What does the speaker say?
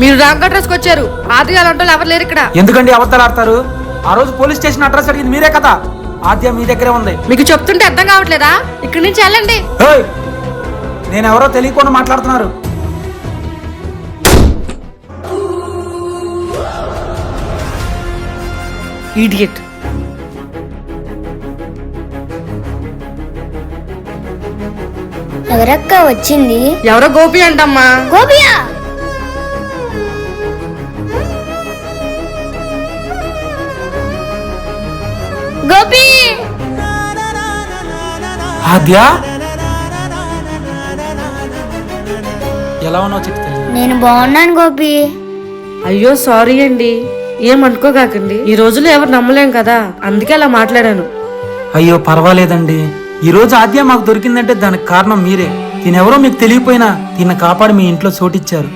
మీరు రాంగ్ అడ్రస్కి వచ్చారు. ఆద్య అలాంటి వాళ్ళు ఎవరు లేరు ఇక్కడ. ఎందుకండి అబద్ధాలు ఆడతారు? ఆ రోజు పోలీస్ స్టేషన్ అడ్రస్ అడిగింది మీరే కదా. ఆద్య మీ దగ్గరే ఉంది. మీకు చెప్తుంటే అర్థం కావట్లేదా? ఇక్కడి నుంచి వెళ్ళండి. నేను ఎవరో తెలియకుండా మాట్లాడుతున్నారు. ఇడియట్. ఎవరక్క వచ్చింది? ఎవరో గోపి అంటమ్మా. గోపియా? గోపి! ఆద్య ఎలా ఉన్నావు చెప్తే? నేను బాగున్నాను గోపి. అయ్యో సారీ అండి, ఏమనుకోకండి. ఈ రోజులో ఎవరు నమ్మలేం కదా, అందుకే అలా మాట్లాడాను. అయ్యో పర్వాలేదండి. ఈ రోజు ఆద్య మాకు దొరికిందంటే దానికి కారణం మీరే. తినెవరో మీకు తెలియపోయినా తిన్న కాపాడి మీ ఇంట్లో చోటిచ్చారు.